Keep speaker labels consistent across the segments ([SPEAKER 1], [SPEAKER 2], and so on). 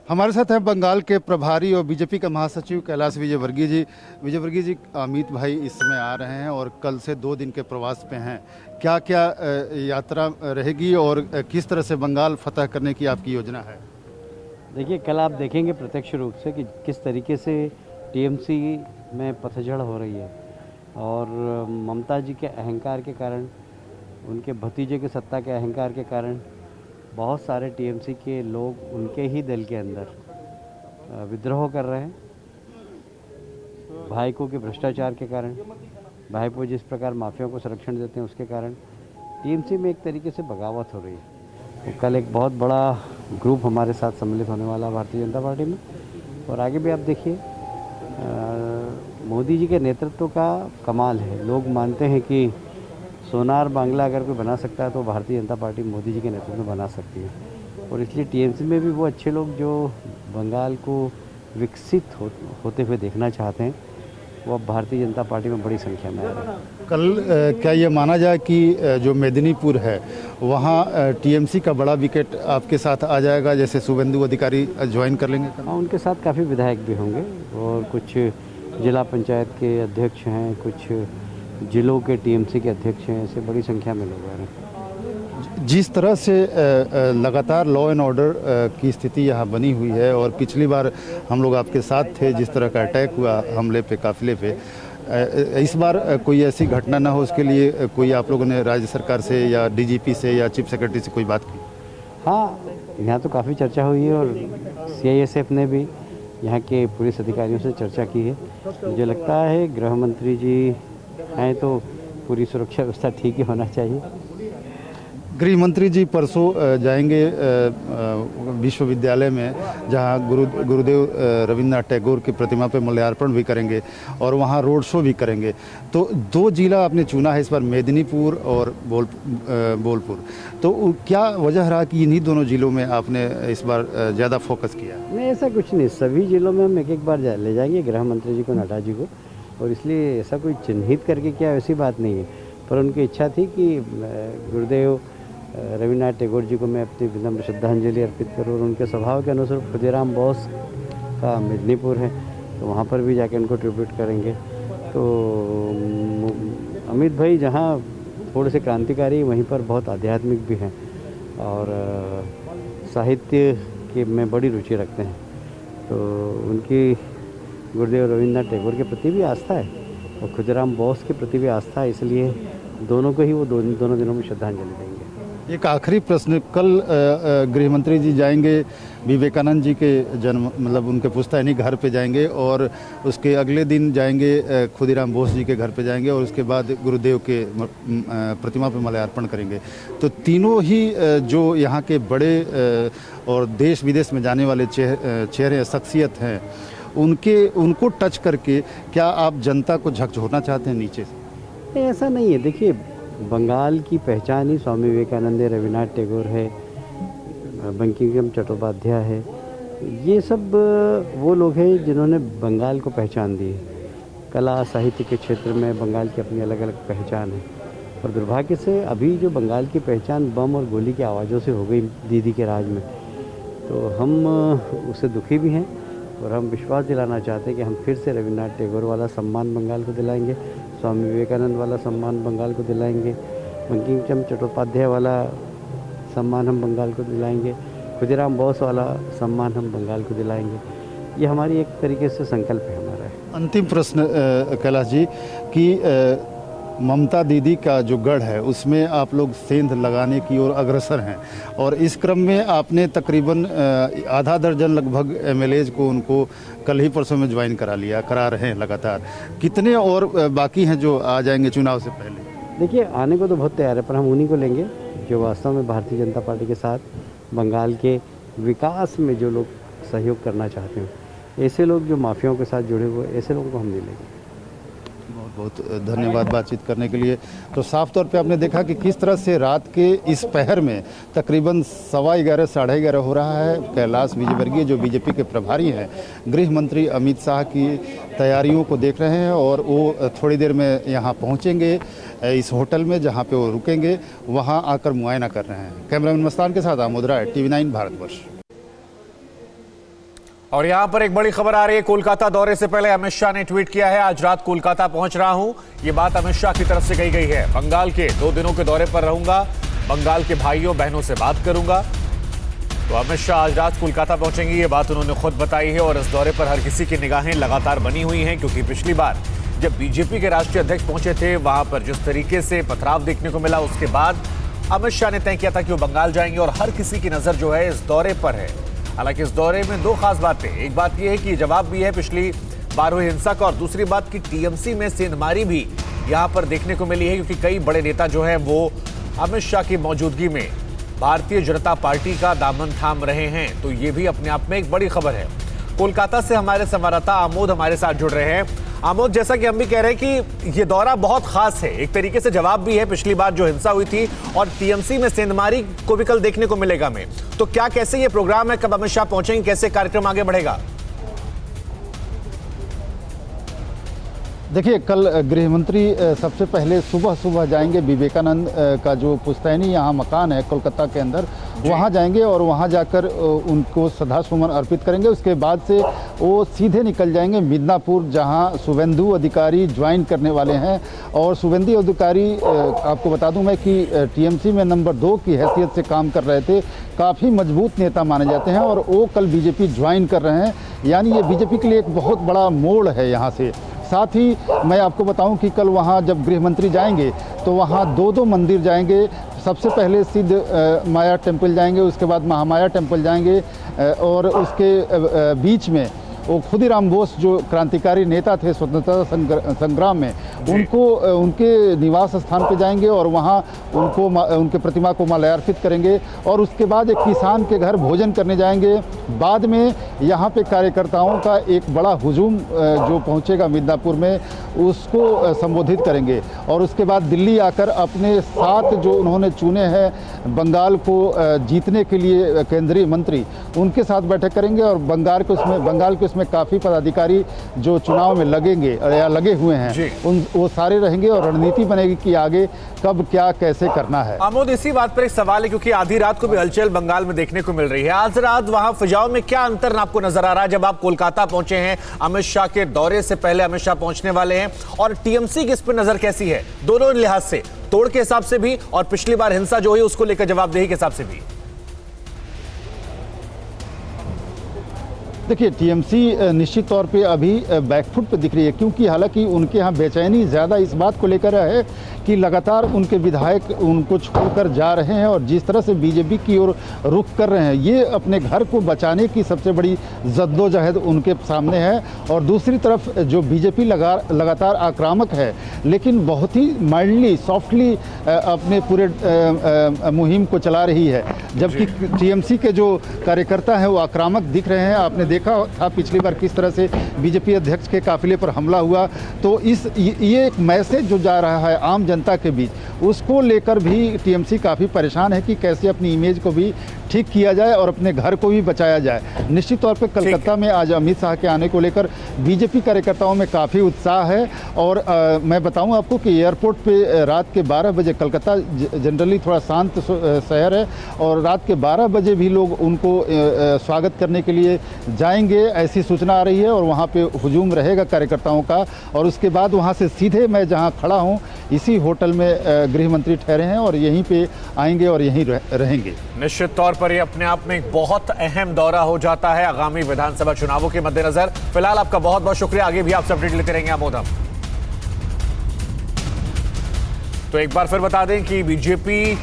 [SPEAKER 1] हमारे साथ हैं बंगाल के प्रभारी और बीजेपी का महासचिव कैलाश विजयवर्गीय जी। विजयवर्गीय जी, अमित भाई इस समय आ रहे हैं और कल से 2 दिन के प्रवास पे हैं। क्या क्या यात्रा रहेगी और किस तरह से बंगाल फतह करने की आपकी योजना है?
[SPEAKER 2] देखिए, कल आप देखेंगे प्रत्यक्ष रूप से कि किस तरीके से टीएमसी में पतझड़ हो रही है और ममता जी के अहंकार के कारण, उनके भतीजे के सत्ता के अहंकार के कारण बहुत सारे टीएमसी के लोग उनके ही दल के अंदर विद्रोह कर रहे हैं। भाईको के भ्रष्टाचार के कारण, भाईपो जिस प्रकार माफियाओं को संरक्षण देते हैं उसके कारण टीएमसी में एक तरीके से बगावत हो रही है। तो कल एक बहुत बड़ा ग्रुप हमारे साथ सम्मिलित होने वाला भारतीय जनता पार्टी में, और आगे भी आप देखिए मोदी जी के नेतृत्व का कमाल है। लोग मानते हैं कि सोनार बांग्ला अगर कोई बना सकता है तो भारतीय जनता पार्टी मोदी जी के नेतृत्व में बना सकती है। और इसलिए टीएमसी में भी वो अच्छे लोग जो बंगाल को विकसित होते हुए देखना चाहते हैं, वो अब भारतीय जनता पार्टी में बड़ी संख्या में आ रहे हैं।
[SPEAKER 1] कल क्या ये माना जाए कि जो मेदिनीपुर है वहाँ टीएमसी का बड़ा विकेट आपके साथ आ जाएगा, जैसे शुभेंदु अधिकारी ज्वाइन कर लेंगे?
[SPEAKER 2] हाँ, उनके साथ काफ़ी विधायक भी होंगे और कुछ जिला पंचायत के अध्यक्ष हैं, कुछ जिलों के टीएमसी के अध्यक्ष हैं, ऐसे बड़ी संख्या में लोग आ रहे हैं।
[SPEAKER 1] जिस तरह से लगातार लॉ एंड ऑर्डर की स्थिति यहाँ बनी हुई है और पिछली बार हम लोग आपके साथ थे, जिस तरह का अटैक हुआ हमले पे, काफिले पे, इस बार कोई ऐसी घटना ना हो, उसके लिए कोई आप लोगों ने राज्य सरकार से या डीजीपी से या चीफ सेक्रेटरी से कोई बात की?
[SPEAKER 2] हाँ, यहाँ तो काफ़ी चर्चा हुई है और सीआईएसएफ ने भी यहाँ के पुलिस अधिकारियों से चर्चा की है। मुझे लगता है गृह मंत्री जी हैं तो पूरी सुरक्षा व्यवस्था ठीक ही होना चाहिए।
[SPEAKER 1] गृह मंत्री जी परसों जाएंगे विश्वविद्यालय में, जहां गुरुदेव रविन्द्रनाथ टैगोर की प्रतिमा पे माल्यार्पण भी करेंगे और वहां रोड शो भी करेंगे। तो 2 जिला आपने चुना है इस बार, मेदिनीपुर और बोलपुर। तो क्या वजह रहा कि इन्हीं दोनों जिलों में आपने इस बार ज़्यादा फोकस किया?
[SPEAKER 2] नहीं, ऐसा कुछ नहीं, सभी जिलों में हम एक बार ले जाएंगे गृह मंत्री जी को, नड्डा जी को, और इसलिए ऐसा कोई चिन्हित करके क्या ऐसी बात नहीं है। पर उनकी इच्छा थी कि गुरुदेव रविन्द्रनाथ टैगोर जी को मैं अपनी विनम्र श्रद्धांजलि अर्पित करूँ, और उनके स्वभाव के अनुसार खुदीराम बोस का मेदिनीपुर है तो वहाँ पर भी जाके उनको ट्रिब्यूट करेंगे। तो अमित भाई जहाँ थोड़े से क्रांतिकारी, वहीं पर बहुत आध्यात्मिक भी हैं और साहित्य के में बड़ी रुचि रखते हैं। तो उनकी गुरुदेव रविन्द्रनाथ टैगोर के प्रति भी आस्था है और खुदीराम बोस के प्रति भी आस्था है, इसलिए दोनों को ही वो दोनों दिनों में श्रद्धांजलि देंगे।
[SPEAKER 1] एक आखिरी प्रश्न, कल गृह मंत्री जी जाएंगे विवेकानंद जी के जन्म, मतलब उनके पुश्तैनी घर पे जाएंगे, और उसके अगले दिन जाएंगे खुदीराम बोस जी के घर पे जाएंगे, और उसके बाद गुरुदेव के प्रतिमा पे माल्यार्पण करेंगे। तो तीनों ही जो यहाँ के बड़े और देश विदेश में जाने वाले चेहरे शख्सियत हैं, उनको टच करके क्या आप जनता को झकझोरना चाहते हैं नीचे से?
[SPEAKER 2] नहीं, ऐसा नहीं है। देखिए, बंगाल की पहचान ही स्वामी विवेकानंद है, रविन्द्रनाथ टैगोर है, बंकिम चट्टोपाध्याय है। ये सब वो लोग हैं जिन्होंने बंगाल को पहचान दी है। कला साहित्य के क्षेत्र में बंगाल की अपनी अलग अलग पहचान है, और दुर्भाग्य से अभी जो बंगाल की पहचान बम और गोली की आवाज़ों से हो गई दीदी के राज में, तो हम उससे दुखी भी हैं और हम विश्वास दिलाना चाहते हैं कि हम फिर से रविन्द्रनाथ टैगोर वाला सम्मान बंगाल को दिलाएंगे, स्वामी विवेकानंद वाला सम्मान बंगाल को दिलाएंगे, बंकिम चट्टोपाध्याय वाला सम्मान हम बंगाल को दिलाएंगे, खुदीराम बोस वाला सम्मान हम बंगाल को दिलाएंगे। ये हमारी एक तरीके से संकल्प है हमारा।
[SPEAKER 1] अंतिम प्रश्न कैलाश जी, कि ममता दीदी का जो गढ़ है उसमें आप लोग सेंध लगाने की ओर अग्रसर हैं, और इस क्रम में आपने तकरीबन आधा दर्जन लगभग एमएलएज को उनको कल ही परसों में ज्वाइन करा रहे हैं लगातार। कितने और बाकी हैं जो आ जाएंगे चुनाव से पहले?
[SPEAKER 2] देखिए, आने को तो बहुत तैयार है, पर हम उन्हीं को लेंगे जो वास्तव में भारतीय जनता पार्टी के साथ बंगाल के विकास में जो लोग सहयोग करना चाहते हैं। ऐसे लोग जो माफियाओं के साथ जुड़े हुए, ऐसे लोगों को हम नहीं लेंगे।
[SPEAKER 1] बहुत बहुत धन्यवाद बातचीत करने के लिए। तो साफ तौर पे आपने देखा कि किस तरह से रात के इस पहर में तकरीबन 11:15 साढ़े 11 हो रहा है। कैलाश विजयवर्गीय जो बीजेपी के प्रभारी हैं, गृह मंत्री अमित शाह की तैयारियों को देख रहे हैं, और वो थोड़ी देर में यहाँ पहुँचेंगे इस होटल में जहाँ पे वो रुकेंगे, वहाँ आकर मुआयना कर रहे हैं। कैमरामैन मस्तान के साथ आमोद राय, TV9 भारतवर्ष।
[SPEAKER 3] और यहां पर एक बड़ी खबर आ रही है। कोलकाता दौरे से पहले अमित शाह ने ट्वीट किया है, आज रात कोलकाता पहुंच रहा हूं। ये बात अमित शाह की तरफ से कही गई है। बंगाल के 2 दिनों के दौरे पर रहूंगा, बंगाल के भाइयों बहनों से बात करूंगा। तो अमित शाह आज रात कोलकाता पहुंचेंगे, ये बात उन्होंने खुद बताई है। और इस दौरे पर हर किसी की निगाहें लगातार बनी हुई हैं, क्योंकि पिछली बार जब बीजेपी के राष्ट्रीय अध्यक्ष पहुंचे थे, वहां पर जिस तरीके से पथराव देखने को मिला, उसके बाद अमित शाह ने तय किया था कि वो बंगाल जाएंगे। और हर किसी की नजर जो है इस दौरे पर है। हालांकि इस दौरे में 2 खास बातें, एक बात यह है कि जवाब भी है पिछली बार हुई हिंसा का, और दूसरी बात की टीएमसी में सेंधमारी भी यहां पर देखने को मिली है, क्योंकि कई बड़े नेता जो है वो अमित शाह की मौजूदगी में भारतीय जनता पार्टी का दामन थाम रहे हैं। तो ये भी अपने आप में एक बड़ी खबर है। कोलकाता से हमारे संवाददाता आमोद हमारे साथ जुड़ रहे हैं। आमोद, जैसा कि हम भी कह रहे हैं कि ये दौरा बहुत खास है, एक तरीके से जवाब भी है पिछली बार जो हिंसा हुई थी, और टीएमसी में सेंधमारी को भी कल देखने को मिलेगा हमें। तो क्या कैसे ये प्रोग्राम है, कब अमित शाह पहुंचेंगे, कैसे कार्यक्रम आगे बढ़ेगा?
[SPEAKER 1] देखिए, कल गृह मंत्री सबसे पहले सुबह जाएंगे विवेकानंद का जो पुश्तैनी यहाँ मकान है कोलकाता के अंदर, वहाँ जाएंगे और वहाँ जाकर उनको श्रद्धासुमन अर्पित करेंगे। उसके बाद से वो सीधे निकल जाएंगे मिदनापुर, जहाँ शुभेंदु अधिकारी ज्वाइन करने वाले हैं। और शुभेंदु अधिकारी, आपको बता दूं मैं कि टीएमसी में नंबर 2 की हैसियत से काम कर रहे थे, काफ़ी मजबूत नेता माने जाते हैं, और वो कल बीजेपी ज्वाइन कर रहे हैं। यानी ये बीजेपी के लिए एक बहुत बड़ा मोड़ है यहाँ से। साथ ही मैं आपको बताऊं कि कल वहाँ जब गृह मंत्री जाएंगे तो वहाँ 2 मंदिर जाएंगे। सबसे पहले सिद्ध माया टेम्पल जाएंगे, उसके बाद महामाया टेम्पल जाएंगे, और उसके बीच में वो खुदीराम बोस जो क्रांतिकारी नेता थे स्वतंत्रता संग्राम में, उनको उनके निवास स्थान पे जाएंगे और वहाँ उनको उनके प्रतिमा को माल्यार्पित करेंगे। और उसके बाद एक किसान के घर भोजन करने जाएंगे। बाद में यहाँ पे कार्यकर्ताओं का एक बड़ा हुजूम जो पहुँचेगा मिदनापुर में, उसको संबोधित करेंगे। और उसके बाद दिल्ली आकर अपने साथ जो उन्होंने चुने हैं बंगाल को जीतने के लिए केंद्रीय मंत्री, उनके साथ बैठक करेंगे। और बंगाल के में काफ़ी पदाधिकारी जो चुनाव में लगेंगे या लगे हुए हैं, वो सारे रहेंगे और रणनीति बनेगी कि आगे कब क्या कैसे करना है।
[SPEAKER 3] आमोद, इसी बात पर एक सवाल है, क्योंकि आधी रात को भी हलचल बंगाल में देखने को मिल रही है। आज रात वहां फिजाओं में क्या अंतर आपको नजर आ रहा है जब आप कोलकाता पहुंचे हैं? अमित शाह के दौरे से पहले अमित शाह पहुंचने वाले हैं, और टीएमसी की इस पर नजर कैसी है, दोनों लिहाज से, तोड़ के हिसाब से भी और पिछली बार हिंसा जो हुई उसको लेकर जवाबदेही के हिसाब से भी?
[SPEAKER 1] देखिए, टीएमसी निश्चित तौर पे अभी बैकफुट पे दिख रही है, क्योंकि हालांकि उनके यहाँ बेचैनी ज़्यादा इस बात को लेकर है कि लगातार उनके विधायक उनको छोड़कर जा रहे हैं, और जिस तरह से बीजेपी की ओर रुख कर रहे हैं, ये अपने घर को बचाने की सबसे बड़ी जद्दोजहद उनके सामने है। और दूसरी तरफ जो बीजेपी लगातार आक्रामक है, लेकिन बहुत ही माइल्डली सॉफ्टली अपने पूरे मुहिम को चला रही है, जबकि टीएमसी के जो कार्यकर्ता हैं वो आक्रामक दिख रहे हैं। आपने देखा था पिछली बार किस तरह से बीजेपी अध्यक्ष के काफिले पर हमला हुआ। तो ये एक मैसेज जो जा रहा है आम जनता के बीच, उसको लेकर भी टीएमसी काफ़ी परेशान है कि कैसे अपनी इमेज को भी ठीक किया जाए और अपने घर को भी बचाया जाए। निश्चित तौर पर कलकत्ता में आज अमित शाह के आने को लेकर बीजेपी कार्यकर्ताओं में काफ़ी उत्साह है। और मैं बताऊं आपको कि एयरपोर्ट पे रात के 12 बजे, कलकत्ता जनरली थोड़ा शांत शहर है, और रात के 12 बजे भी लोग उनको स्वागत करने के लिए जाएंगे, ऐसी सूचना आ रही है। और वहाँ पे हुजूम रहेगा कार्यकर्ताओं का। और उसके बाद वहाँ से सीधे मैं जहाँ खड़ा हूँ, इसी होटल में गृह मंत्री ठहरे हैं और यहीं पे आएंगे और यहीं रहेंगे।
[SPEAKER 3] निश्चित तौर पर यह अपने आप में एक बहुत अहम दौरा हो जाता है आगामी विधानसभा चुनावों के मद्देनजर। फिलहाल आपका बहुत बहुत शुक्रिया, आगे भी आपसे अपडेट लेते रहेंगे आमोद। तो एक बार फिर बता दें कि बीजेपी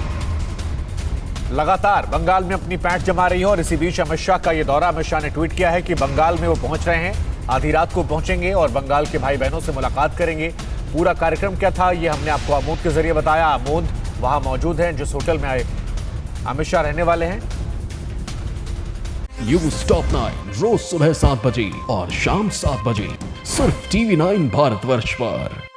[SPEAKER 3] लगातार बंगाल में अपनी पैठ जमा रही है, और इसी बीच अमित शाह का यह दौरा, अमित शाह ने ट्वीट किया है कि बंगाल में वो पहुंच रहे हैं, आधी रात को पहुंचेंगे और बंगाल के भाई बहनों से मुलाकात करेंगे। पूरा कार्यक्रम क्या था ये हमने आपको आमोद के जरिए बताया। आमोद वहां मौजूद हैं जिस होटल में आए अमित शाह रहने वाले हैं।
[SPEAKER 4] न्यूज़ टॉप 9 रोज सुबह 7 बजे और शाम 7 बजे सिर्फ TV9 भारतवर्ष पर।